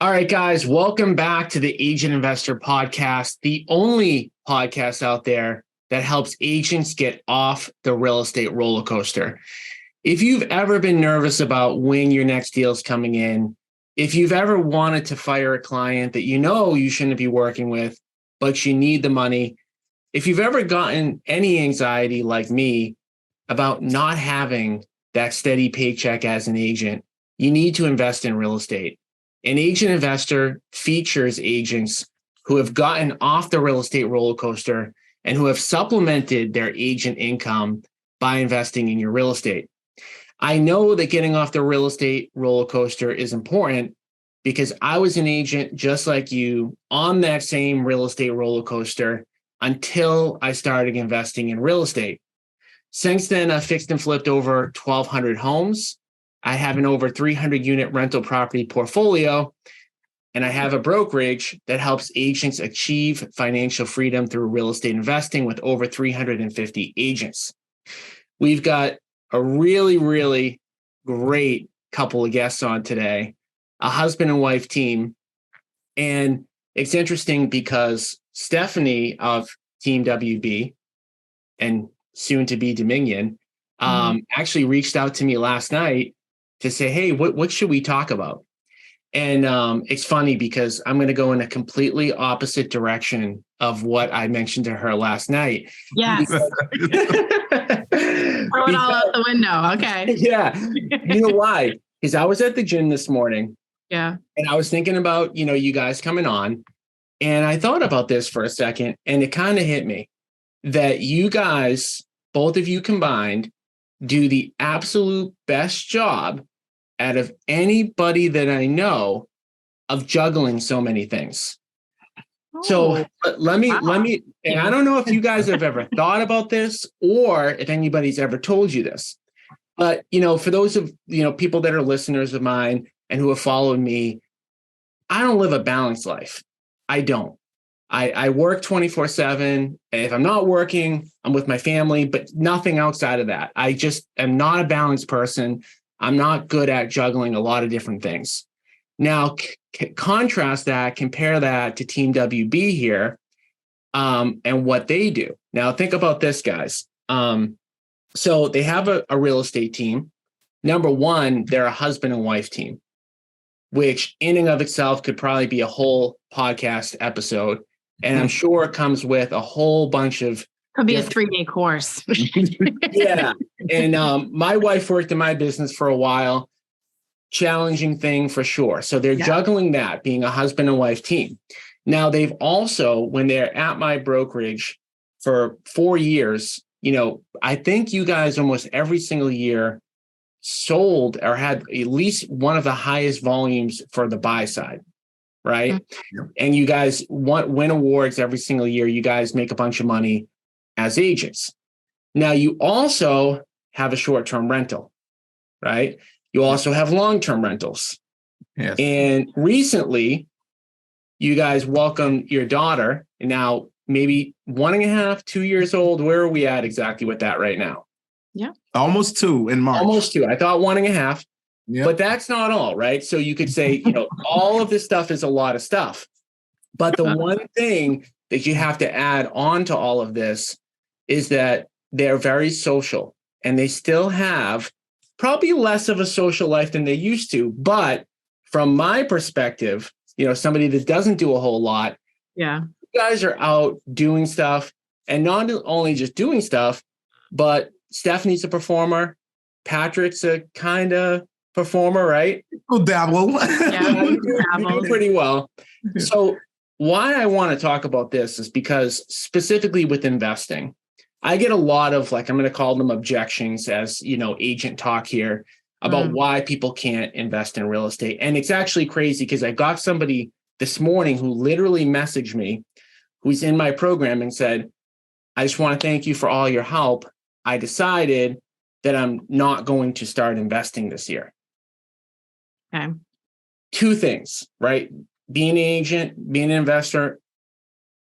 All right, guys, welcome back to the Agent Investor Podcast, the only podcast out there that helps agents get off the real estate roller coaster. If you've ever been nervous about when your next deal is coming in, if you've ever wanted to fire a client that you know you shouldn't be working with, but you need the money, if you've ever gotten any anxiety like me about not having that steady paycheck as an agent, you need to invest in real estate. An Agent Investor features agents who have gotten off the real estate roller coaster and who have supplemented their agent income by investing in your real estate. I know that getting off the real estate roller coaster is important because I was an agent just like you on that same real estate roller coaster until I started investing in real estate. Since then, I've fixed and flipped over 1,200 homes. I have an over 300 unit rental property portfolio, and I have a brokerage that helps agents achieve financial freedom through real estate investing with over 350 agents. We've got a really, really great couple of guests on today, a husband and wife team. And it's interesting because Stefanie of Team WB and soon to be Dominion actually reached out to me last night to say, hey, what should we talk about? And it's funny because I'm going to go in a completely opposite direction of what I mentioned to her last night. Yes. Throw it all out the window. Okay. Yeah. You know why? Because I was at the gym this morning. Yeah. And I was thinking about, you guys coming on. And I thought about this for a second, and it kind of hit me that you guys, both of you combined, do the absolute best job out of anybody that I know of juggling so many things. So let me, and I don't know if you guys have ever thought about this or if anybody's ever told you this, but, for those of, people that are listeners of mine and who have followed me, I don't live a balanced life. I don't. I work 24/7. If I'm not working, I'm with my family, but nothing outside of that. I just am not a balanced person. I'm not good at juggling a lot of different things. Now, contrast that, compare that to Team WB here and what they do. Now, think about this, guys. So they have a real estate team. Number one, they're a husband and wife team, which in and of itself could probably be a whole podcast episode. And I'm sure it comes with a whole bunch of could be a 3-day course. Yeah. And my wife worked in my business for a while. Challenging thing for sure. So they're juggling that, being a husband and wife team. Now, they've also, when they're at my brokerage for 4 years, I think you guys almost every single year sold or had at least one of the highest volumes for the buy side. Right. Mm-hmm. And you guys win awards every single year. You guys make a bunch of money as agents. Now, you also have a short-term rental, right? You also have long-term rentals. Yes. And recently, you guys welcomed your daughter, and now maybe 1.5, 2 years old. Where are we at exactly with that right now? Yeah. Almost 2 in March. Almost 2. I thought 1.5. Yep. But that's not all, right? So you could say, all of this stuff is a lot of stuff. But the one thing that you have to add on to all of this is that they're very social, and they still have probably less of a social life than they used to. But from my perspective, somebody that doesn't do a whole lot, you guys are out doing stuff, and not only just doing stuff, but Stefanie's a performer. Patrick's a kind of performer, right? We'll dabble. Yeah, you do pretty well. So why I want to talk about this is because specifically with investing, I get a lot of, I'm going to call them objections as, agent talk here about why people can't invest in real estate. And it's actually crazy because I got somebody this morning who literally messaged me, who's in my program, and said, I just want to thank you for all your help. I decided that I'm not going to start investing this year. Okay. 2 things, right? Being an agent, being an investor,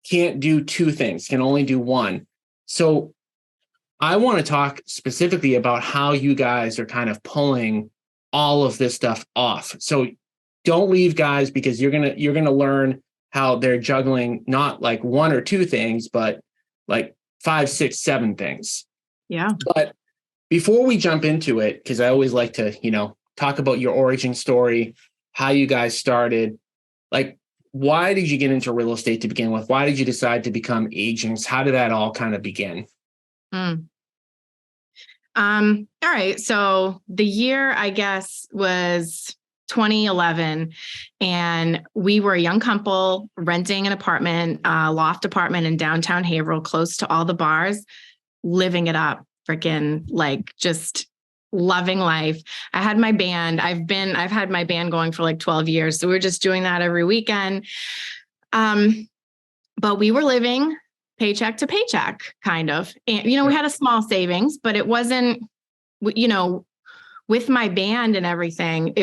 can't do 2 things, can only do one. So I want to talk specifically about how you guys are kind of pulling all of this stuff off. So don't leave, guys, because you're gonna learn how they're juggling not like one or two things, but like 5, 6, 7 things. Yeah. But before we jump into it, because I always like to, talk about your origin story, how you guys started, like, why did you get into real estate to begin with? Why did you decide to become agents? How did that all kind of begin? All right. So the year, I guess, was 2011, and we were a young couple renting an apartment, loft apartment in downtown Haverhill, close to all the bars, living it up, freaking like just loving life. I had my band. I've had my band going for like 12 years. So we were just doing that every weekend. But we were living paycheck to paycheck, kind of. And, we had a small savings, but it wasn't, with my band and everything,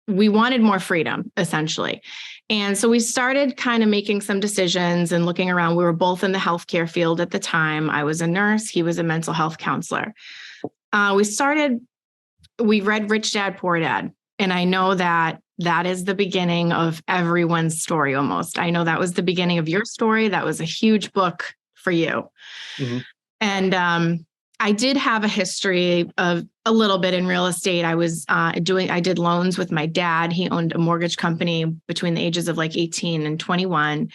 we wanted more freedom, essentially. And so we started kind of making some decisions and looking around. We were both in the healthcare field at the time. I was a nurse. He was a mental health counselor. We read Rich Dad, Poor Dad. And I know that is the beginning of everyone's story almost. I know that was the beginning of your story. That was a huge book for you. Mm-hmm. And I did have a history of a little bit in real estate. I did loans with my dad. He owned a mortgage company between the ages of like 18 and 21.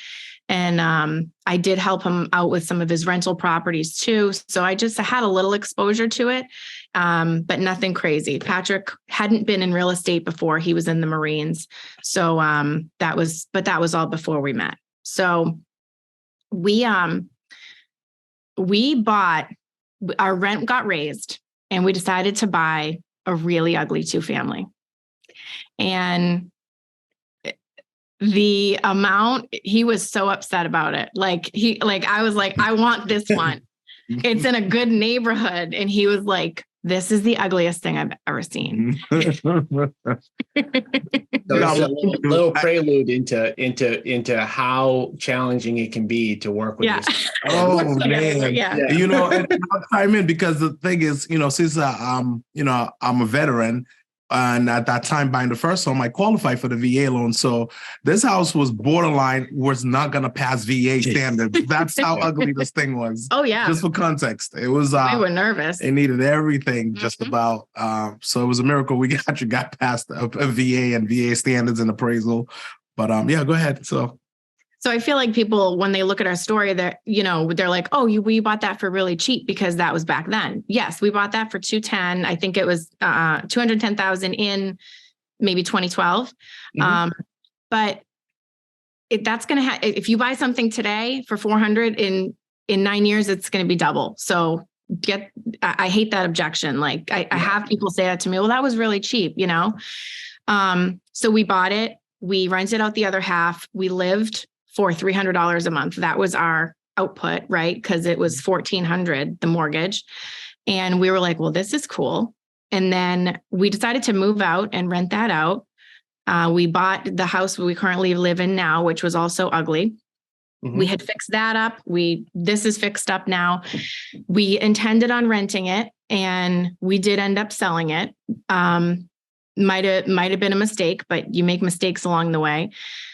And I did help him out with some of his rental properties too. So I just had a little exposure to it, but nothing crazy. Patrick hadn't been in real estate before. He was in the Marines. So that was all before we met. So we bought, our rent got raised, and we decided to buy a really ugly 2-family. And the amount, he was so upset about it. I was like, I want this one. It's in a good neighborhood. And he was like, this is the ugliest thing I've ever seen. So it's a little prelude into how challenging it can be to work with this. Oh man. Yeah. And I'll chime in because the thing is, since I'm a veteran, and at that time buying the first home, I qualified for the VA loan. So this house was was not going to pass VA standards. That's how ugly this thing was. Oh yeah. Just for context, it was. We were nervous. It needed everything just about. So it was a miracle we got past a VA and VA standards and appraisal. But go ahead. So I feel like people, when they look at our story, they're like, oh, we bought that for really cheap because that was back then. Yes, we bought that for $210,000. I think it was $210,000 in maybe 2012. Mm-hmm. But that's going to if you buy something today for $400,000 in 9 years, it's going to be double. So I hate that objection. Like I have people say that to me. Well, that was really cheap, So we bought it. We rented out the other half. We lived for $300 a month. That was our output, right? Because it was $1,400, the mortgage. And we were like, well, this is cool. And then we decided to move out and rent that out. We bought the house we currently live in now, which was also ugly. Mm-hmm. We had fixed that up. This is fixed up now. We intended on renting it, and we did end up selling it. Might have been a mistake, but you make mistakes along the way.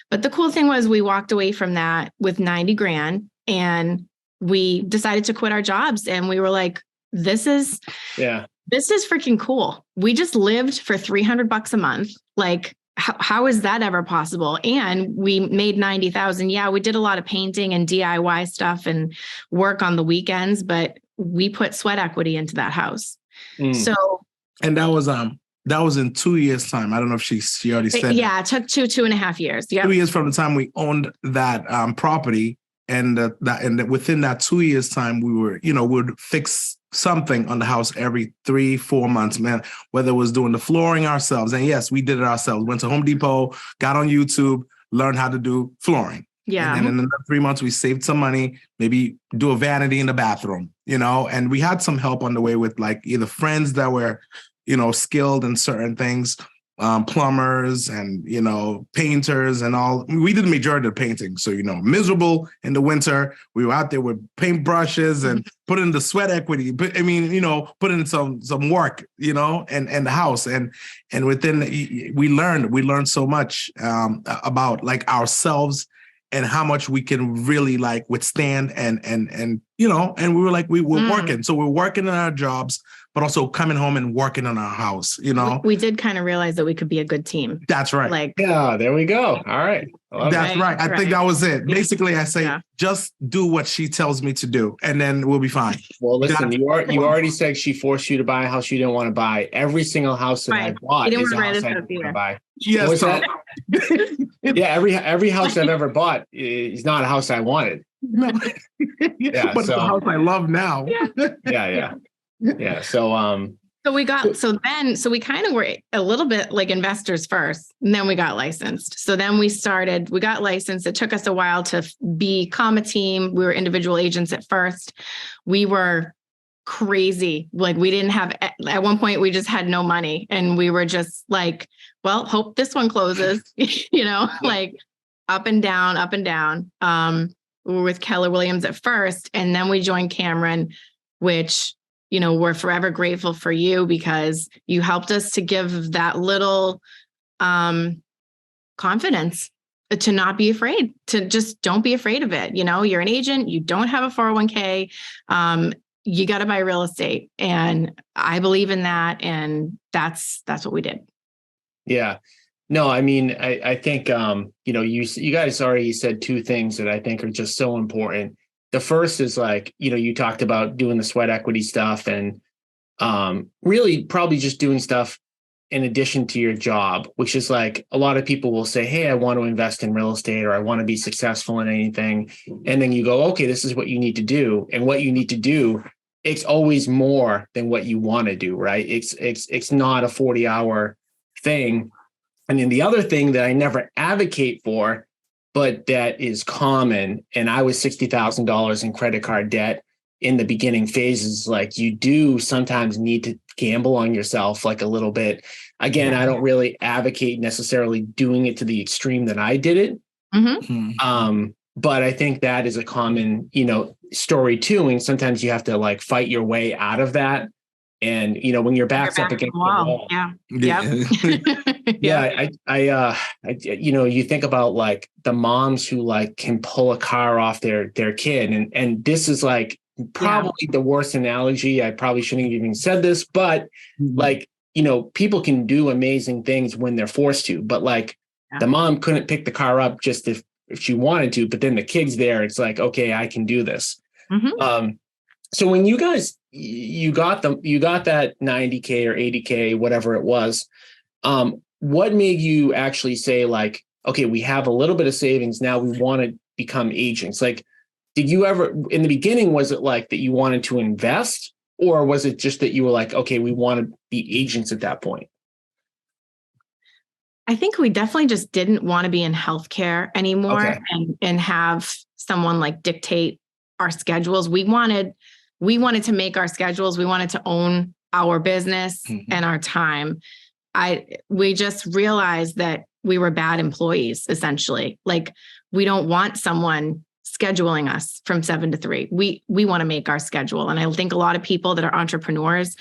But the cool thing was we walked away from that with $90,000, and we decided to quit our jobs. And we were like, this is freaking cool. We just lived for $300 a month. Like, how is that ever possible? And we made $90,000. Yeah, we did a lot of painting and DIY stuff and work on the weekends, but we put sweat equity into that house. So, and that was in 2 years' time. I don't know if she already said. Yeah, it took 2.5 years. Yeah, 2 years from the time we owned that property, and within that 2 years' time, we would fix something on the house every 3-4 months, man. Whether it was doing the flooring ourselves, and yes, we did it ourselves. Went to Home Depot, got on YouTube, learned how to do flooring. Yeah, and in another 3 months, we saved some money. Maybe do a vanity in the bathroom, And we had some help on the way with like either friends that were skilled in certain things. plumbers and, painters and all. We did the majority of the painting. So, miserable in the winter. We were out there with paintbrushes and put in the sweat equity. But put in some work, and the house. And within, we learned so much about like ourselves and how much we can really like withstand and we were like, we were working. So we're working in our jobs, but also coming home and working on our house, We did kind of realize that we could be a good team. That's right. Yeah, there we go. All right. That's right. I think that was it. Basically, I say, just do what she tells me to do, and then we'll be fine. Well, listen, you already said she forced you to buy a house you didn't want to buy. Every single house that I bought is a house I didn't want to buy. Yes. Yeah, every house I've ever bought is not a house I wanted. No. Yeah, but it's a house I love now. Yeah. So we kind of were a little bit like investors first, and then we got licensed. So then we got licensed. It took us a while to become a team. We were individual agents at first. We were crazy. Like we didn't have, at one point we just had no money, and we were just like, well, hope this one closes, like up and down. We were with Keller Williams at first, and then we joined Cameron, which, we're forever grateful for you because you helped us to give that little confidence to not be afraid, to just don't be afraid of it. You're an agent, you don't have a 401k, you got to buy real estate. And I believe in that. And that's what we did. Yeah. No, I mean, I think, you guys already said two things that I think are just so important. The first is like, you talked about doing the sweat equity stuff and really probably just doing stuff in addition to your job, which is like a lot of people will say, hey, I want to invest in real estate or I want to be successful in anything. And then you go, okay, this is what you need to do. And what you need to do, it's always more than what you want to do, right? It's not a 40-hour thing. And then the other thing that I never advocate for, but that is common, and I was $60,000 in credit card debt in the beginning phases, like you do sometimes need to gamble on yourself like a little bit. Again, I don't really advocate necessarily doing it to the extreme that I did it. Mm-hmm. But I think that is a common, story too. And sometimes you have to like fight your way out of that. And, when your back's up against the wall. You think about like the moms who like can pull a car off their kid. And this is like probably the worst analogy. I probably shouldn't have even said this, but like, people can do amazing things when they're forced to, but like the mom couldn't pick the car up just if she wanted to, but then the kid's there. It's like, okay, I can do this. Mm-hmm. So when you guys, you got that 90K or 80K, whatever it was, what made you actually say like, okay, we have a little bit of savings. Now we want to become agents. Like, did you ever, in the beginning, was it like that you wanted to invest, or was it just that you were like, okay, we want to be agents at that point? I think we definitely just didn't want to be in healthcare anymore and have someone like dictate our schedules. We wanted to make our schedules. We wanted to own our business and our time. We just realized that we were bad employees, essentially. Like, we don't want someone scheduling us from 7 to 3. We want to make our schedule. And I think a lot of people that are entrepreneurs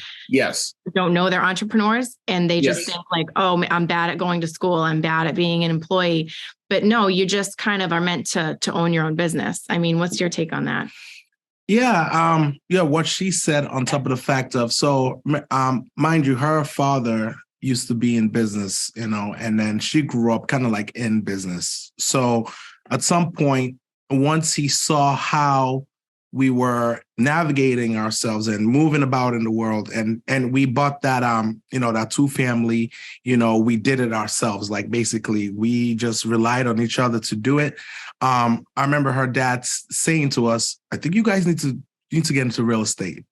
don't know they're entrepreneurs, and they just think like, oh, I'm bad at going to school. I'm bad at being an employee. But no, you just kind of are meant to own your own business. I mean, what's your take on that? Yeah. What she said on top of the fact of, mind you, her father used to be in business, and then she grew up kind of like in business. So at some point, once he saw how we were navigating ourselves and moving about in the world, and we bought that, that 2-family, we did it ourselves. Like basically we just relied on each other to do it. I remember her dad saying to us, I think you guys need to get into real estate.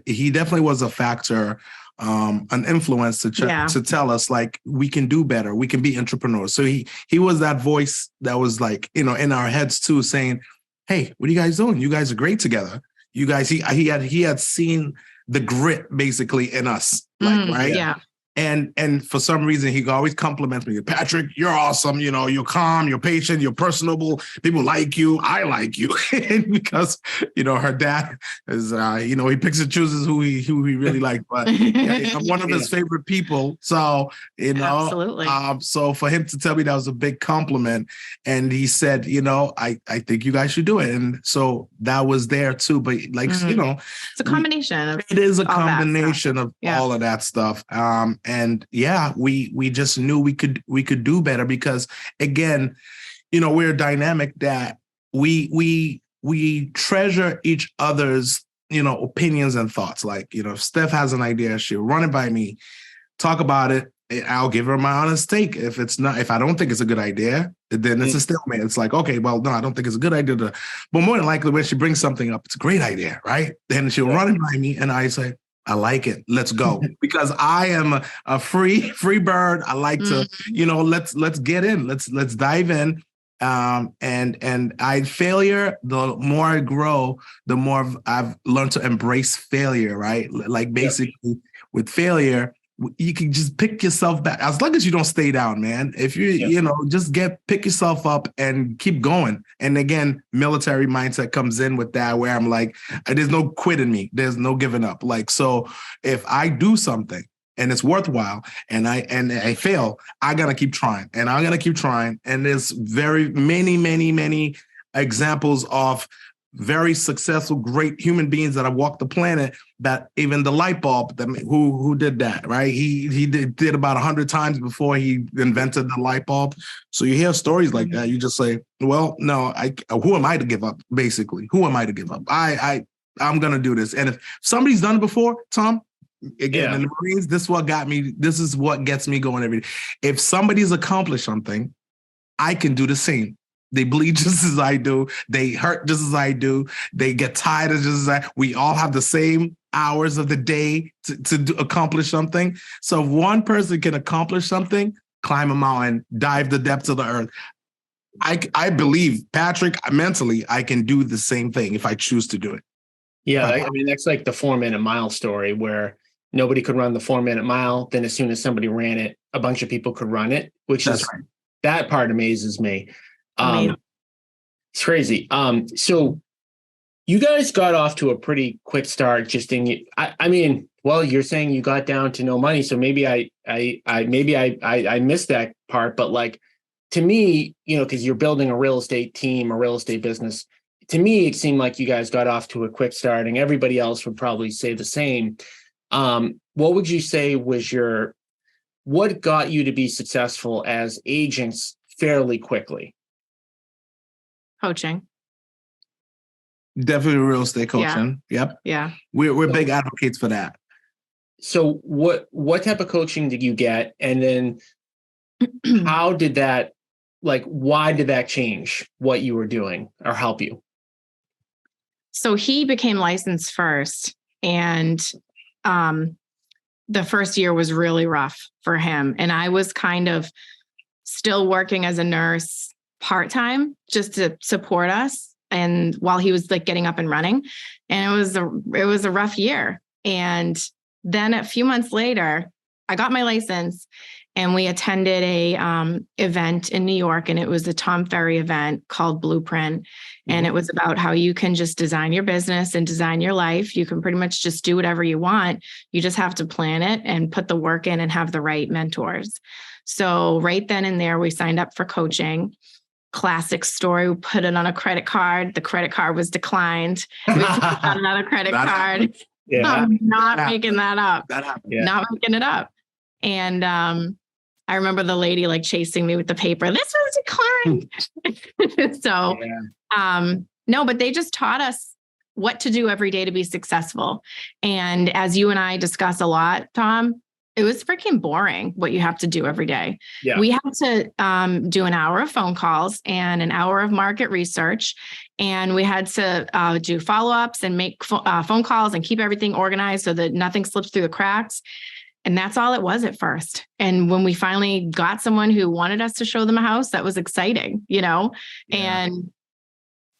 He definitely was a factor, an influence to tell us like, we can do better. We can be entrepreneurs. So he was that voice that was like, in our heads too, saying, hey, what are you guys doing? You guys are great together. You guys, he had seen the grit basically in us, like, right? Yeah. And for some reason, he always compliments me. Patrick, you're awesome. You know, you're calm, you're patient, you're personable. People like you. I like you. And because, you know, her dad is, you know, he picks and chooses who he really likes. But yeah, I'm one of his favorite people. So, you know, absolutely. So for him to tell me that was a big compliment. And he said, you know, I think you guys should do it. And so that was there too. But like, you know, it's a combination. It is a combination of all of that stuff. And yeah, we just knew we could do better because, again, you know, we're dynamic that we treasure each other's, you know, opinions and thoughts. Like, you know, if Steph has an idea, she'll run it by me, talk about it. I'll give her my honest take. If I don't think it's a good idea, then it's a stalemate. It's like, okay, well, no, I don't think it's a good idea. But more than likely, when she brings something up, it's a great idea, right? Then she'll run it by me, and I say, I like it. Let's go. Because I am a free bird. I like to, you know, let's get in. Let's dive in. And failure, the more I grow, the more I've learned to embrace failure, right? Like basically with failure, you can just pick yourself back as long as you don't stay down, man. If you know, just pick yourself up and keep going. And again, military mindset comes in with that, where I'm like, there's no quitting me. There's no giving up. Like, so if I do something and it's worthwhile and I fail, I gotta keep trying and I'm gonna keep trying. And there's very many examples of very successful, great human beings that have walked the planet, that even the light bulb, who did that, right? He did about 100 times before he invented the light bulb. So you hear stories like that, you just say, well, no, who am I to give up? Basically, who am I to give up? I'm going to do this. And if somebody's done it before, Tom, again, in the Marines, this is what gets me going every day. If somebody's accomplished something, I can do the same. They bleed just as I do. They hurt just as I do. They get tired just as I. We all have the same hours of the day to accomplish something. So if one person can accomplish something, climb a mountain, dive the depths of the earth, I believe, Patrick, mentally, I can do the same thing if I choose to do it. Yeah, I mean, that's like the 4-minute mile story where nobody could run the 4-minute mile. Then as soon as somebody ran it, a bunch of people could run it, that part amazes me. It's crazy. So you guys got off to a pretty quick start. I mean, well, you're saying you got down to no money, so maybe I missed that part. But like, to me, you know, because you're building a real estate team, a real estate business. To me, it seemed like you guys got off to a quick start, and everybody else would probably say the same. What would you say was what got you to be successful as agents fairly quickly? Coaching. Definitely real estate coaching. Yep. Yeah. We're big advocates for that. So what type of coaching did you get? And then how did that, like, why did that change what you were doing or help you? So he became licensed first, and the first year was really rough for him. And I was kind of still working as a nurse part-time just to support us. And while he was like getting up and running, and it was a rough year. And then a few months later, I got my license and we attended a event in New York, and it was a Tom Ferry event called Blueprint. And it was about how you can just design your business and design your life. You can pretty much just do whatever you want. You just have to plan it and put the work in and have the right mentors. So right then and there, we signed up for coaching. Classic story. We put it on a credit card. The credit card was declined. We put it on another credit card. Yeah. I'm not making that up. Yeah. Not making it up. And I remember the lady like chasing me with the paper. This was declined. So, no, but they just taught us what to do every day to be successful. And as you and I discuss a lot, Tom, it was freaking boring what you have to do every day. Yeah. We had to do an hour of phone calls and an hour of market research. And we had to do follow-ups and make phone calls and keep everything organized so that nothing slips through the cracks. And that's all it was at first. And when we finally got someone who wanted us to show them a house, that was exciting, you know? Yeah. And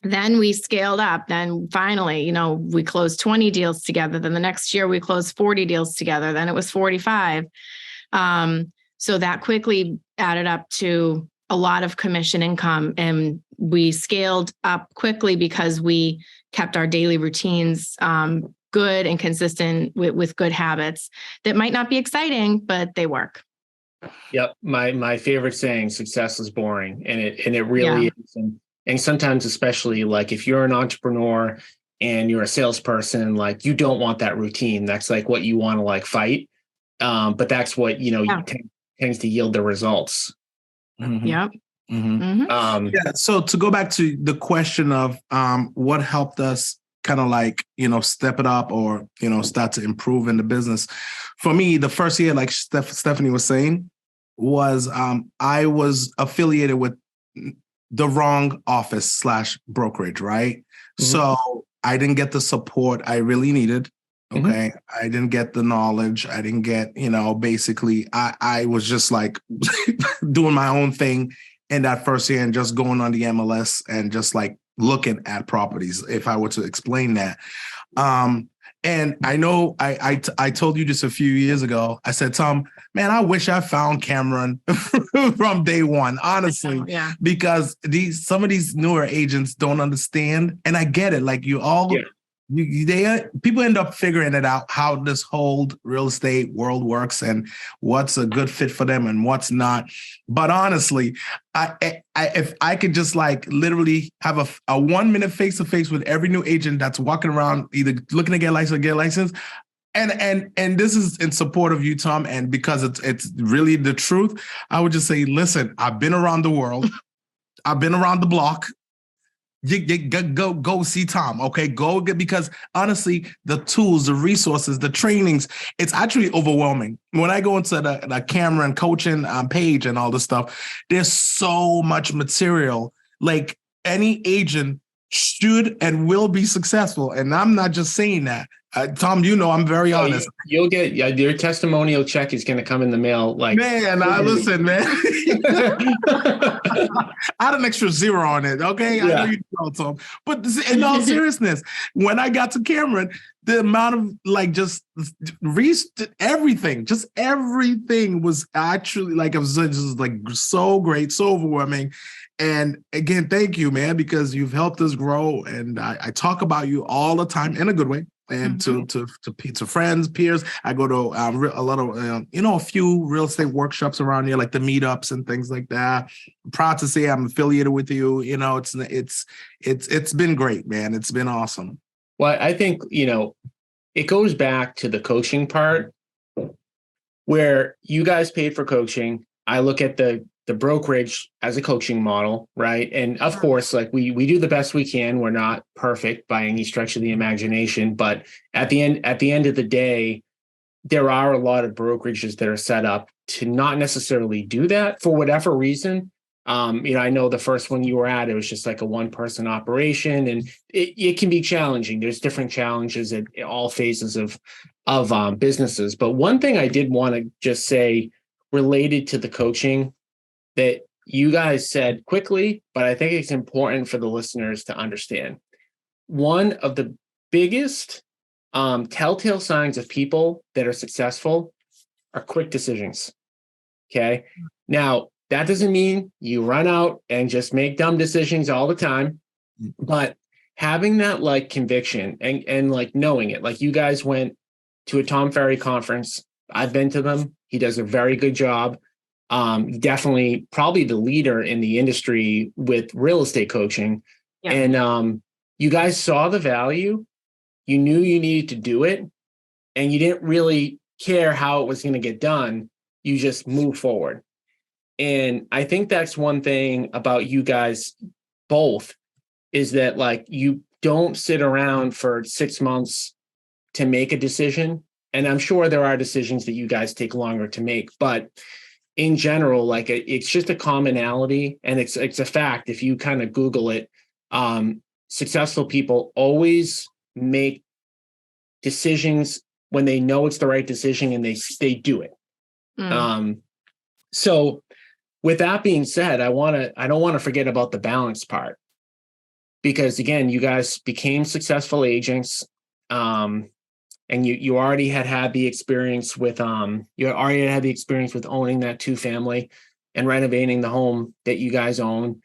then we scaled up. Then finally, you know, we closed 20 deals together. Then the next year we closed 40 deals together. Then it was 45. So that quickly added up to a lot of commission income, and we scaled up quickly because we kept our daily routines good and consistent with good habits that might not be exciting, but they work. Yep. My favorite saying, success is boring. And it really is. And sometimes, especially like if you're an entrepreneur and you're a salesperson, like you don't want that routine. That's like what you want to like fight. But that's what, tends to yield the results. Mm-hmm. Yep. Mm-hmm. So to go back to the question of what helped us kind of like, step it up or, start to improve in the business. For me, the first year, like Stefanie was saying, was I was affiliated with the wrong office / brokerage, right? Mm-hmm. So I didn't get the support I really needed. Okay. Mm-hmm. I didn't get the knowledge. I didn't get, basically I was just like doing my own thing in that first year and just going on the MLS and just like looking at properties, if I were to explain that. And I know I told you this a few years ago. I said, Tom, man, I wish I found Cameron from day one, honestly, because some of these newer agents don't understand. And I get it. Like people end up figuring it out, how this whole real estate world works and what's a good fit for them and what's not. But honestly, if I could just like literally have a 1 minute face-to-face with every new agent that's walking around either looking to get licensed, and this is in support of you, Tom, and because it's really the truth, I would just say, listen, I've been around the world. I've been around the block. Go see Tom. Okay, because honestly, the tools, the resources, the trainings, it's actually overwhelming. When I go into the Cameron coaching page and all this stuff, there's so much material. Like any agent should and will be successful. And I'm not just saying that. Tom, I'm very honest. You'll get your testimonial check is going to come in the mail. Like, man, listen, man. I had an extra 0 on it. Okay, I know you know, Tom. But in all seriousness, when I got to Cameron, the amount of like just everything was actually like it was just like so great, so overwhelming. And again, thank you, man, because you've helped us grow. And I talk about you all the time in a good way. And to friends, peers, I go to a lot of a few real estate workshops around here, like the meetups and things like that. I'm proud to say I'm affiliated with you. It's been great, man. It's been awesome. Well, I think it goes back to the coaching part, where you guys paid for coaching. I look at the brokerage as a coaching model, right? And of course, like we do the best we can. We're not perfect by any stretch of the imagination, but at the end of the day, there are a lot of brokerages that are set up to not necessarily do that for whatever reason. I know the first one you were at, it was just like a one-person operation, and it can be challenging. There's different challenges at all phases of businesses. But one thing I did want to just say related to the coaching that you guys said quickly, but I think it's important for the listeners to understand. One of the biggest telltale signs of people that are successful are quick decisions. Okay. Now, that doesn't mean you run out and just make dumb decisions all the time, but having that like conviction and like knowing it, like you guys went to a Tom Ferry conference. I've been to them. He does a very good job. Definitely probably the leader in the industry with real estate coaching. Yeah. And you guys saw the value. You knew you needed to do it, and you didn't really care how it was going to get done. You just move forward. And I think that's one thing about you guys both, is that like you don't sit around for 6 months to make a decision. And I'm sure there are decisions that you guys take longer to make, but in general, like it's just a commonality, and it's a fact. If you kind of Google it, successful people always make decisions when they know it's the right decision, and they do it. So with that being said, I don't want to forget about the balance part, because again, you guys became successful agents. and you already had the experience with owning that 2-family and renovating the home that you guys own.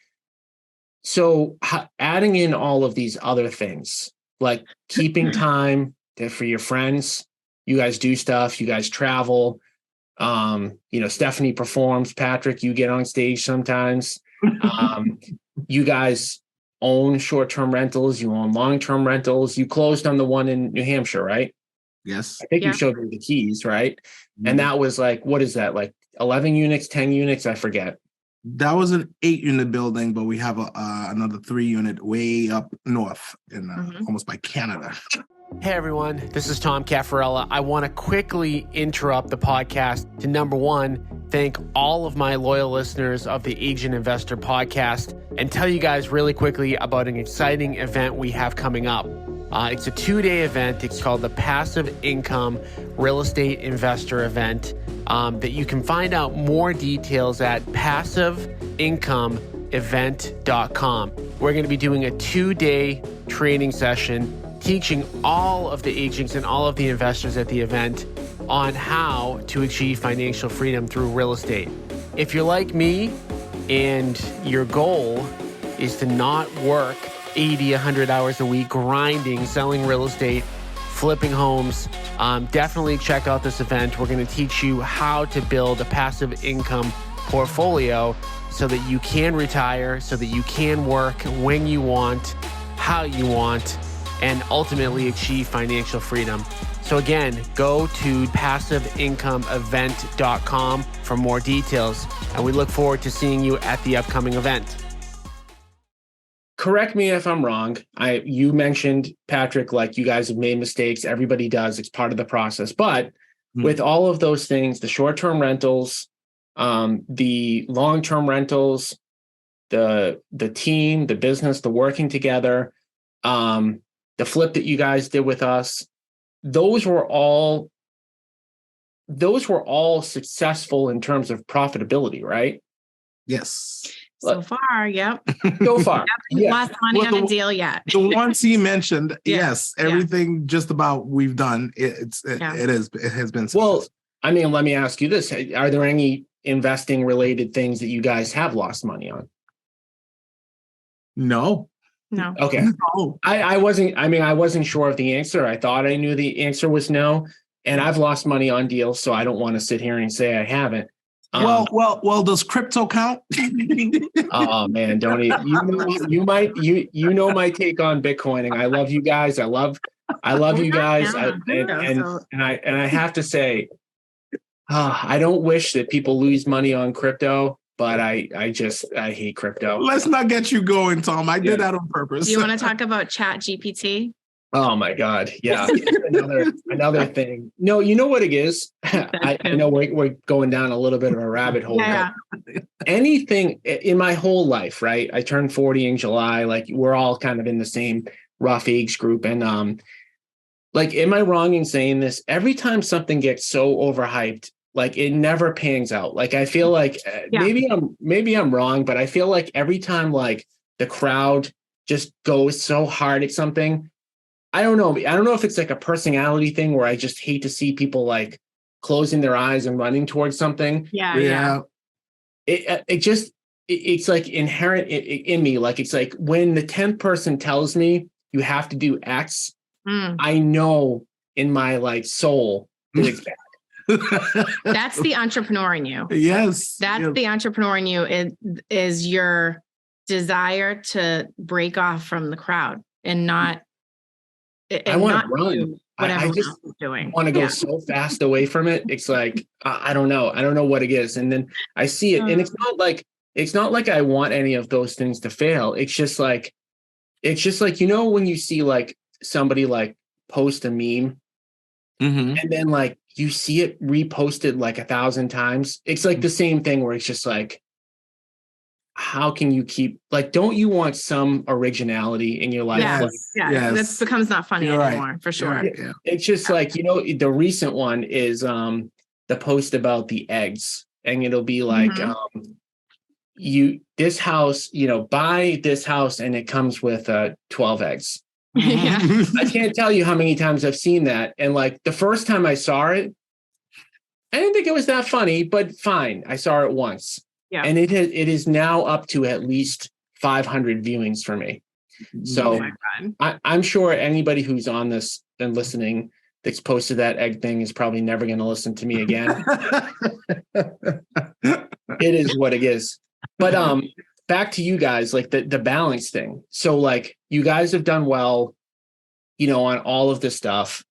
So adding in all of these other things, like keeping time for your friends, you guys do stuff, you guys travel. Stefanie performs, Patrick, you get on stage sometimes. You guys own short-term rentals, you own long-term rentals. You closed on the one in New Hampshire, right? Yes. I think you showed me the keys, right? Mm-hmm. And that was like, what is that? Like 11 units, 10 units? I forget. That was an 8-unit building, but we have another 3-unit way up north in almost by Canada. Hey everyone, this is Tom Caffarella. I want to quickly interrupt the podcast to, number one, thank all of my loyal listeners of the Agent Investor podcast and tell you guys really quickly about an exciting event we have coming up. It's a 2-day event. It's called the Passive Income Real Estate Investor Event that you can find out more details at passiveincomeevent.com. We're going to be doing a 2-day training session teaching all of the agents and all of the investors at the event on how to achieve financial freedom through real estate. If you're like me and your goal is to not work 80, 100 hours a week grinding, selling real estate, flipping homes, definitely check out this event. We're going to teach you how to build a passive income portfolio so that you can retire, so that you can work when you want, how you want, and ultimately achieve financial freedom. So again, go to passiveincomeevent.com for more details, and we look forward to seeing you at the upcoming event. Correct me if I'm wrong. You mentioned, Patrick, like you guys have made mistakes. Everybody does. It's part of the process. But with all of those things, the short-term rentals, the long-term rentals, the team, the business, the working together, the flip that you guys did with us, those were all successful in terms of profitability, right? Yes. So far, yep. So far. Haven't lost money on a deal yet. The ones he mentioned, yes, everything just about we've done, it has been successful. Well, I mean, let me ask you this. Are there any investing related things that you guys have lost money on? No. Okay. No. I wasn't sure of the answer. I thought I knew the answer was no. And I've lost money on deals, so I don't want to sit here and say I haven't. Well, does crypto count? Oh man, don't even, you know my take on Bitcoining. I love you guys. I love you guys. And I have to say, I don't wish that people lose money on crypto. But I hate crypto. Let's not get you going, Tom. I did that on purpose. Do you want to talk about Chat GPT? Oh my God. Yeah. another thing. No, you know what it is? I know we're going down a little bit of a rabbit hole. Yeah. Anything in my whole life, right? I turned 40 in July. Like we're all kind of in the same rough age group. And like, am I wrong in saying this? Every time something gets so overhyped, like it never pans out. Like I feel like maybe I'm wrong, but I feel like every time like the crowd just goes so hard at something, I don't know if it's like a personality thing where I just hate to see people like closing their eyes and running towards something. Yeah. It's like inherent in me. Like it's like when the 10th person tells me you have to do X, I know in my like soul that it's bad. That's the entrepreneur in you. Yes. That's the entrepreneur in you is your desire to break off from the crowd and not. I want to run. Whatever I just doing. want to go so fast away from it. It's like, I don't know. I don't know what it is. And then I see it. And it's not like I want any of those things to fail. It's just like, when you see like somebody like post a meme and then like you see it reposted like 1,000 times. It's like the same thing where it's just like, how can you keep like, don't you want some originality in your life? Yes. That becomes not funny anymore, for sure. Right. Yeah. It's just like, the recent one is the post about the eggs, and it'll be like, buy this house and it comes with 12 eggs. Yeah. I can't tell you how many times I've seen that. And like the first time I saw it, I didn't think it was that funny, but fine. I saw it once. Yeah. And it is now up to at least 500 viewings for me. So I'm sure anybody who's on this and listening that's posted that egg thing is probably never going to listen to me again. It is what it is. But back to you guys, like the balance thing. So like you guys have done well, on all of this stuff.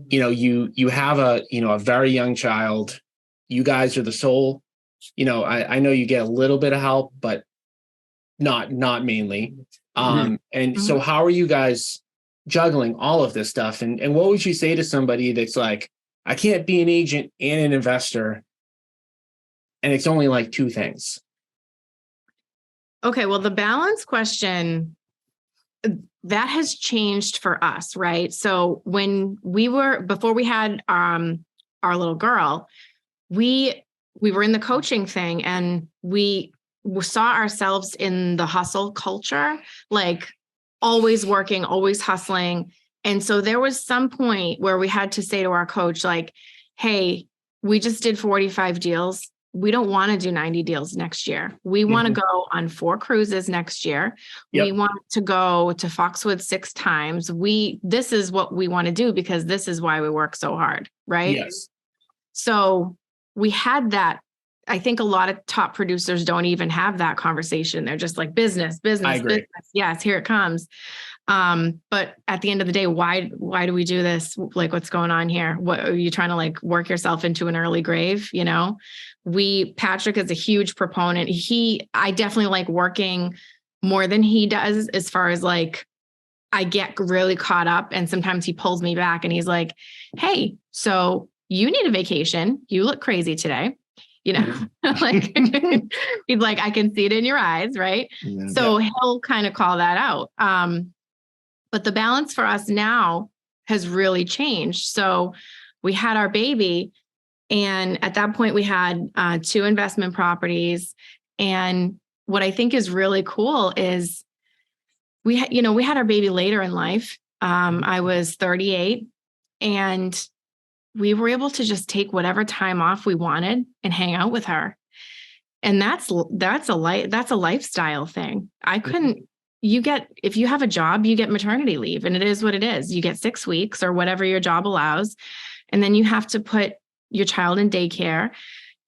You have a very young child. You guys are the sole, I know you get a little bit of help, but not mainly. And so how are you guys juggling all of this stuff? And what would you say to somebody that's like, I can't be an agent and an investor, and it's only like two things? Okay, well, the balance question, that has changed for us, right? So before we had our little girl, we were in the coaching thing, and we saw ourselves in the hustle culture, like always working, always hustling. And so there was some point where we had to say to our coach, like, hey, we just did 45 deals. We don't want to do 90 deals next year. We want to go on 4 cruises next year. Yep. We want to go to Foxwoods 6 times. This is what we want to do because this is why we work so hard. Right. Yes. So we had that. I think a lot of top producers don't even have that conversation. They're just like business. Yes, here it comes. But at the end of the day, why do we do this? Like, what's going on here? What are you trying to like work yourself into an early grave? Patrick is a huge proponent. I definitely like working more than he does, as far as like, I get really caught up, and sometimes he pulls me back and he's like, hey, so you need a vacation. You look crazy today. Like he's like, I can see it in your eyes. Right. Yeah, so he'll kind of call that out. But the balance for us now has really changed. So we had our baby, and at that point we had 2 investment properties. And what I think is really cool is we had our baby later in life. I was 38, and we were able to just take whatever time off we wanted and hang out with her. And that's a lifestyle thing. I couldn't, if you have a job, you get maternity leave, and it is what it is. You get 6 weeks or whatever your job allows. And then you have to put your child in daycare.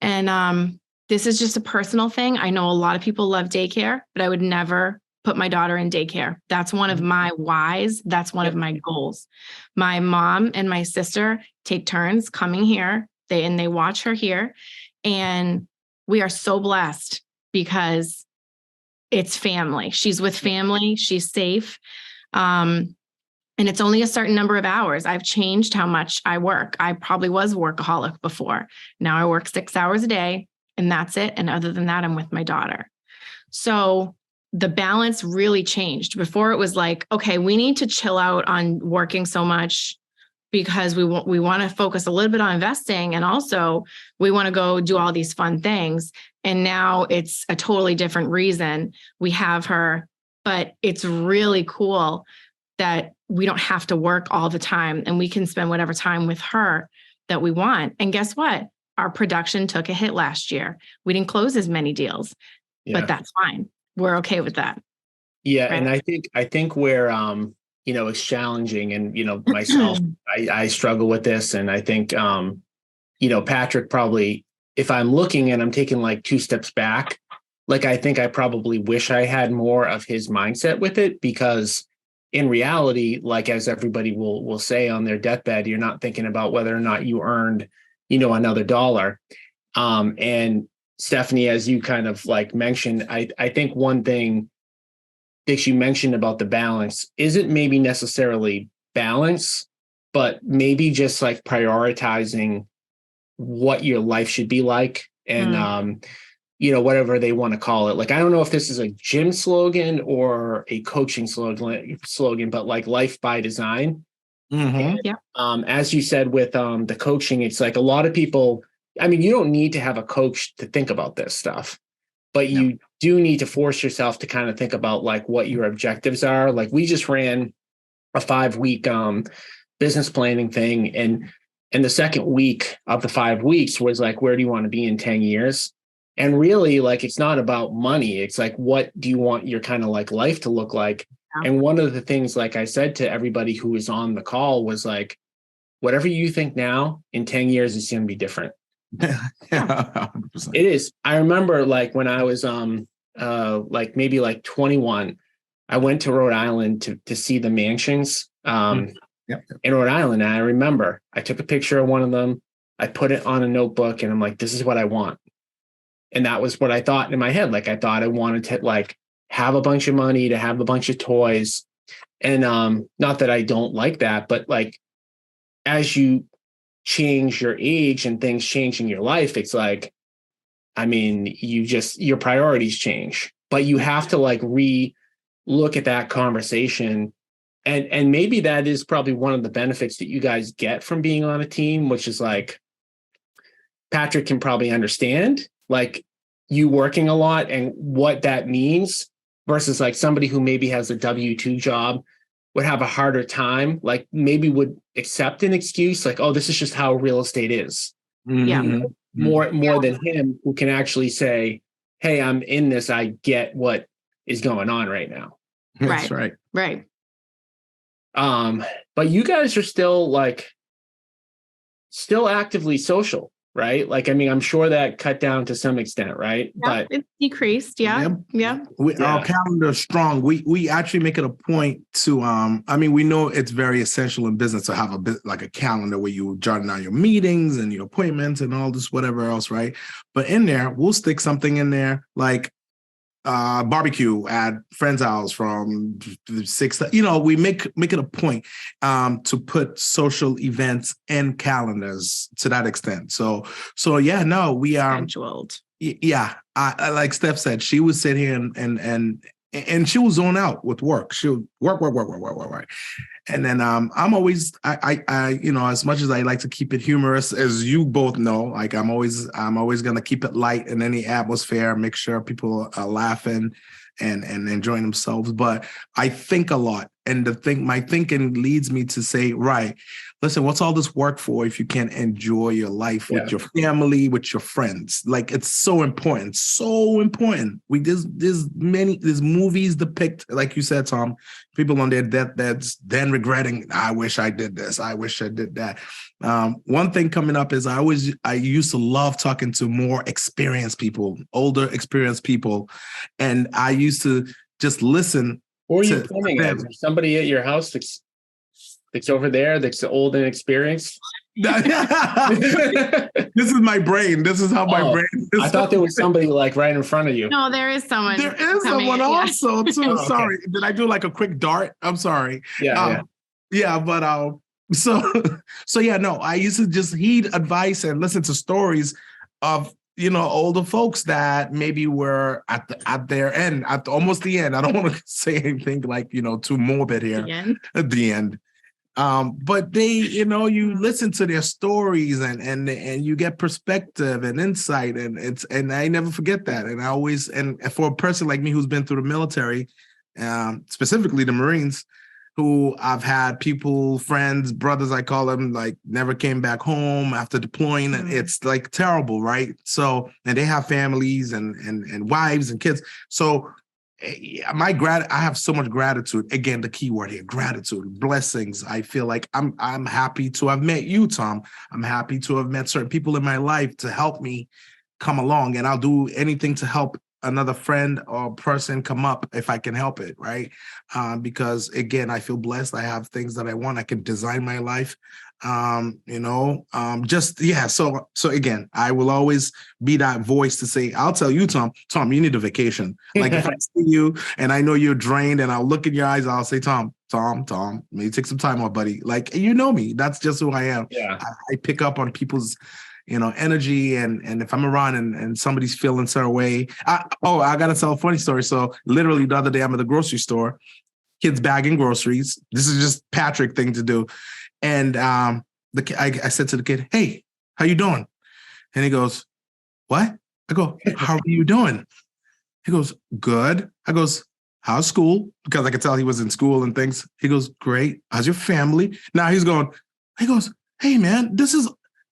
And this is just a personal thing. I know a lot of people love daycare, but I would never put my daughter in daycare. That's one of my whys. That's one of my goals. My mom and my sister take turns coming here. They watch her here. And we are so blessed because it's family. She's with family. She's safe. And it's only a certain number of hours. I've changed how much I work. I probably was a workaholic before. Now I work 6 hours a day, and that's it. And other than that, I'm with my daughter. So the balance really changed. Before it was like, okay, we need to chill out on working so much because we want to focus a little bit on investing. And also we want to go do all these fun things. And now it's a totally different reason we have her, but it's really cool that we don't have to work all the time, and we can spend whatever time with her that we want. And guess what? Our production took a hit last year. We didn't close as many deals, but that's fine. We're okay with that. Yeah. Right? And I think where, it's challenging, and, myself, I struggle with this. And I think, Patrick probably, if I'm looking and I'm taking like 2 steps back, like, I think I probably wish I had more of his mindset with it, because in reality, like, as everybody will say on their deathbed, you're not thinking about whether or not you earned, another dollar. And Stefanie, as you kind of like mentioned, I think one thing that you mentioned about the balance isn't maybe necessarily balance, but maybe just like prioritizing what your life should be like. And, whatever they want to call it. Like, I don't know if this is a gym slogan or a coaching slogan, but like life by design. And, as you said with the coaching, it's like a lot of people, you don't need to have a coach to think about this stuff, but you do need to force yourself to kind of think about like what your objectives are. Like, we just ran a 5-week business planning thing. And the second week of the 5 weeks was like, where do you want to be in 10 years? And really, like, it's not about money. It's like, what do you want your kind of like life to look like? Yeah. And one of the things, like I said to everybody who was on the call, was like, whatever you think now, in 10 years, it's going to be different. Yeah, 100%. It is. I remember like when I was like maybe like 21, I went to Rhode Island to see the mansions in Rhode Island. And I remember I took a picture of one of them. I put it on a notebook and I'm like, this is what I want. And that was what I thought in my head. Like, I thought I wanted to like have a bunch of money, to have a bunch of toys. And not that I don't like that, but like, as you change your age and things change in your life, it's like, I mean, your priorities change, but you have to like look at that conversation. And maybe that is probably one of the benefits that you guys get from being on a team, which is like, Patrick can probably understand like you working a lot and what that means, versus like somebody who maybe has a W-2 job would have a harder time, like maybe would accept an excuse like, oh, this is just how real estate is. Yeah. More than him, who can actually say, hey, I'm in this. I get what is going on right now. That's right. Right. But you guys are still actively social, right? Like, I mean, I'm sure that cut down to some extent, right? Yeah, But it's decreased. Yeah. Yeah. Our calendar is strong. We actually make it a point to I mean, we know it's very essential in business to have a bit like a calendar where you jot down your meetings and your appointments and all this whatever else, right? But in there, we'll stick something in there like barbecue at friend's house from 6. We make it a point to put social events in calendars to that extent. So yeah, no, we are Scheduled. Yeah, I like Steph said, she would sit here and she will zone out with work. She'll work. And then I'm always I as much as I like to keep it humorous, as you both know, like I'm always gonna keep it light in any atmosphere, make sure people are laughing and enjoying themselves. But I think a lot. And my thinking leads me to say, right, listen, what's all this work for if you can't enjoy your life with your family, with your friends? Like, it's so important, so important. There's movies depict, like you said, Tom, people on their deathbeds then regretting, I wish I did this, I wish I did that. One thing coming up is I used to love talking to more experienced people, older experienced people, and I used to just listen. Who are you pointing at? Is there somebody at your house that's over there that's old and experienced? This is my brain. This is how my brain is. I thought there was somebody like right in front of you. No, there is someone. There is someone also too. Oh, okay. Sorry. Did I do like a quick dart? I'm sorry. Yeah. But so yeah, no, I used to just heed advice and listen to stories of older folks that maybe were at their end, at almost the end. I don't want to say anything like, too morbid here at the end. But they, you listen to their stories and you get perspective and insight, and I never forget that. And I always, and for a person like me who's been through the military, specifically the Marines, who I've had people, friends, brothers, I call them, like never came back home after deploying. And it's like terrible, right? So, and they have families and wives and kids. So I have so much gratitude. Again, the key word here, gratitude, blessings. I feel like I'm happy to have met you, Tom. I'm happy to have met certain people in my life to help me come along. And I'll do anything to help another friend or person come up if I can help it, right? Because again, I feel blessed. I have things that I want. I can design my life. So again, I will always be that voice to say, I'll tell you, Tom, you need a vacation. Like if I see you and I know you're drained and I'll look in your eyes, I'll say, Tom, maybe take some time off, buddy. Like, me, that's just who I am. Yeah. I pick up on people's energy, and if I'm around and somebody's feeling a certain way. I gotta tell a funny story. So literally the other day I'm at the grocery store, kids bagging groceries. This is just Patrick thing to do. And I said to the kid, hey, how you doing? And he goes, what? I go, how are you doing? He goes, good. I goes, how's school? Because I could tell he was in school and things. He goes, great. How's your family? Now he goes, hey man,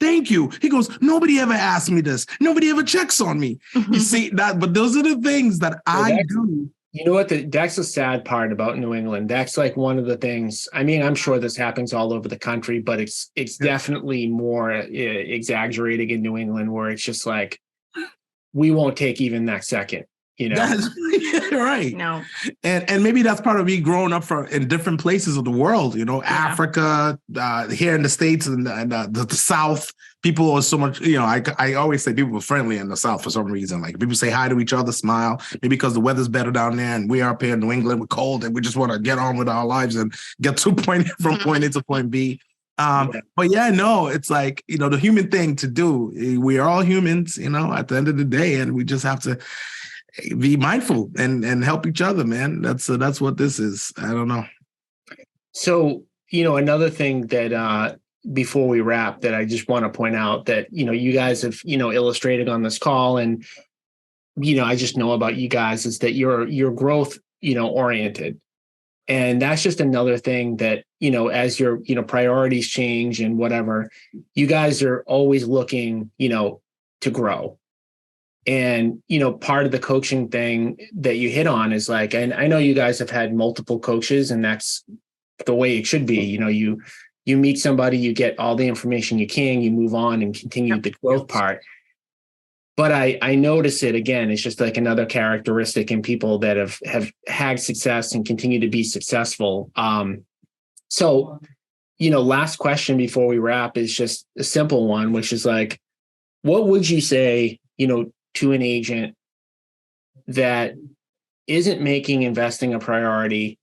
thank you. He goes, nobody ever asked me this. Nobody ever checks on me. You see that, but those are the things that I do. You know what? That's the sad part about New England. That's like one of the things. I mean, I'm sure this happens all over the country, but it's definitely more exaggerated in New England, where it's just like, we won't take even that second, you know? That's right. No. And maybe that's part of me growing up in different places of the world, you know, Africa, here in the States and the South. People are so much, you know, I always say people are friendly in the South for some reason. Like people say hi to each other, smile, maybe because the weather's better down there and we are up here in New England, we're cold and we just want to get on with our lives and get from point A to point B. But yeah, no, it's like, you know, the human thing to do. We are all humans, you know, at the end of the day, and we just have to be mindful and help each other, man. That's what this is. I don't know. So, you know, another thing that before we wrap, that I just want to point out that, you know, you guys have, you know, illustrated on this call, and, you know, I just know about you guys is that you're growth, you know, oriented. And that's just another thing that, you know, as your, you know, priorities change and whatever, you guys are always looking, you know, to grow. And, you know, part of the coaching thing that you hit on is like, and I know you guys have had multiple coaches, and that's the way it should be. You know, you meet somebody, you get all the information you can, you move on and continue the growth part. But I notice it again, it's just like another characteristic in people that have had success and continue to be successful. So, you know, last question before we wrap is just a simple one, which is like, what would you say, you know, to an agent that isn't making investing a priority?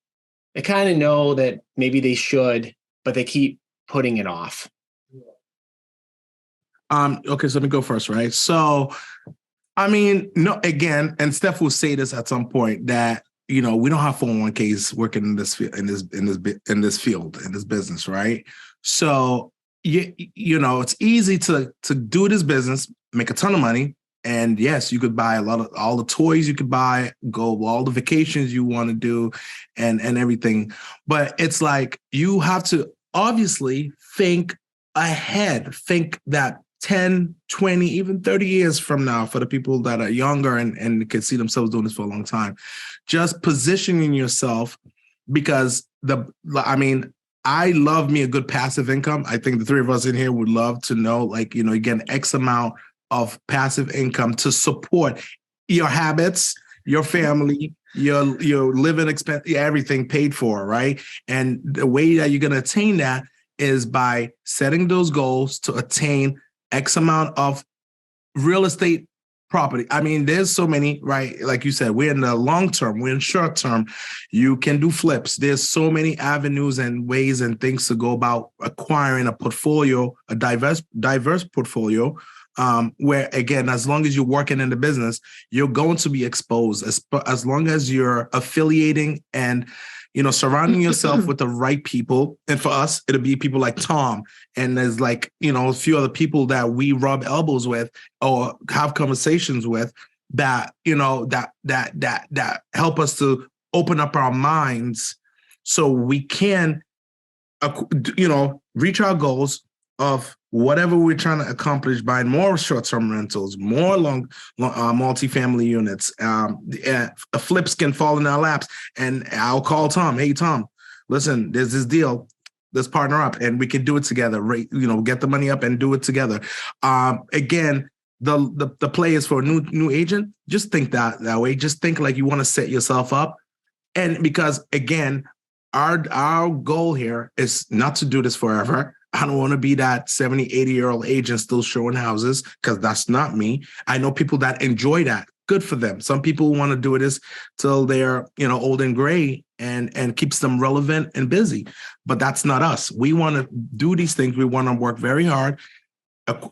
They kind of know that maybe they should, but they keep putting it off. Okay, so let me go first, right? So, I mean, no, again, and Steph will say this at some point that, you know, we don't have 401ks working in this field, in this business, right? So, you know, it's easy to do this business, make a ton of money. And yes, you could buy all the toys you could buy, go all the vacations you want to do and everything. But it's like, you have to obviously think ahead, think that 10, 20, even 30 years from now, for the people that are younger and can see themselves doing this for a long time, just positioning yourself, because I love me a good passive income. I think the three of us in here would love to know, like, you know, you get an X amount of passive income to support your habits, your family, your living expense, everything paid for, right? And the way that you're going to attain that is by setting those goals to attain X amount of real estate property. I mean, there's so many, right? Like you said, we're in the long term, we're in short term. You can do flips. There's so many avenues and ways and things to go about acquiring a portfolio, a diverse portfolio, where, again, as long as you're working in the business, you're going to be exposed. As long as you're affiliating and, you know, surrounding yourself with the right people. And for us, it'll be people like Tom. And there's, like, you know, a few other people that we rub elbows with or have conversations with that, you know, that help us to open up our minds so we can, you know, reach our goals of whatever we're trying to accomplish, buying more short-term rentals, more multifamily units. Flips can fall in our laps, and I'll call Tom. Hey, Tom, listen, there's this deal. Let's partner up, and we can do it together. Right? You know, get the money up and do it together. Again, the play is for a new agent. Just think that way. Just think like you want to set yourself up, and because, again, our goal here is not to do this forever. I don't want to be that 70, 80-year-old agent still showing houses, because that's not me. I know people that enjoy that. Good for them. Some people want to do this till they're, you know, old and gray and keeps them relevant and busy. But that's not us. We want to do these things. We want to work very hard,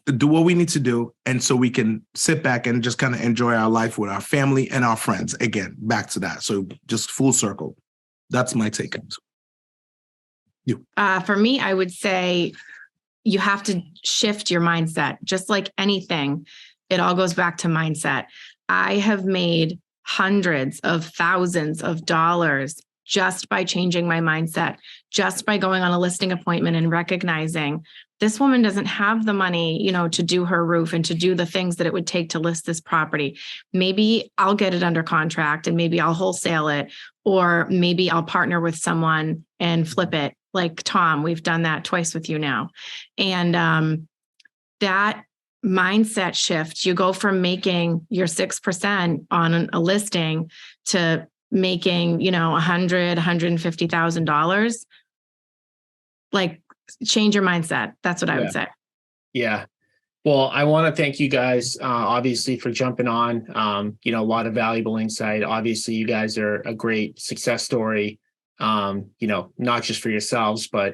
do what we need to do, and so we can sit back and just kind of enjoy our life with our family and our friends. Again, back to that. So just full circle. That's my take. For me, I would say you have to shift your mindset. Just like anything, it all goes back to mindset. I have made hundreds of thousands of dollars just by changing my mindset, just by going on a listing appointment and recognizing this woman doesn't have the money, to do her roof and to do the things that it would take to list this property. Maybe I'll get it under contract and maybe I'll wholesale it, or maybe I'll partner with someone and flip it. Like Tom, we've done that twice with you now. And that mindset shift, you go from making your 6% on a listing to making, $100,000, $150,000. Like, change your mindset. That's what I would say. Yeah. Well, I want to thank you guys, obviously, for jumping on. A lot of valuable insight. Obviously, you guys are a great success story. Not just for yourselves, but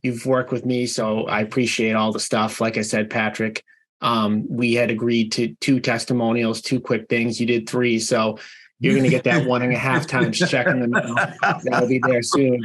you've worked with me, so I appreciate all the stuff. Like I said, Patrick, we had agreed to 2 testimonials, 2 quick things. You did 3, so you're going to get that 1.5 times check in the mail. That'll be there soon.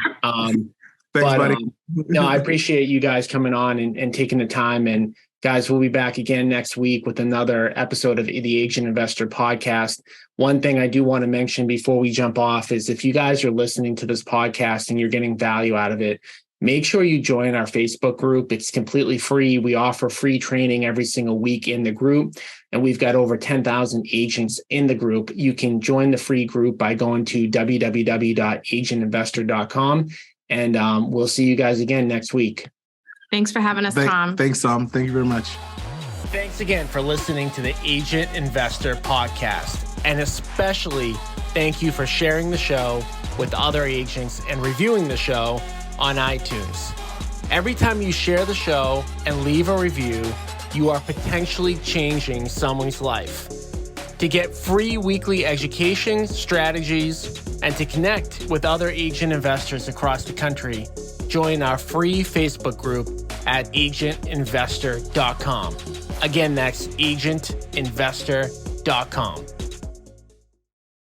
Thanks, buddy. No, I appreciate you guys coming on and taking the time. And guys, we'll be back again next week with another episode of the Agent Investor Podcast. One thing I do want to mention before we jump off is if you guys are listening to this podcast and you're getting value out of it, make sure you join our Facebook group. It's completely free. We offer free training every single week in the group, and we've got over 10,000 agents in the group. You can join the free group by going to www.agentinvestor.com. And we'll see you guys again next week. Thanks for having us, Tom. Thanks, Tom. Thank you very much. Thanks again for listening to the Agent Investor Podcast. And especially thank you for sharing the show with other agents and reviewing the show on iTunes. Every time you share the show and leave a review, you are potentially changing someone's life. To get free weekly education, strategies, and to connect with other agent investors across the country, join our free Facebook group at agentinvestor.com. Again, that's agentinvestor.com.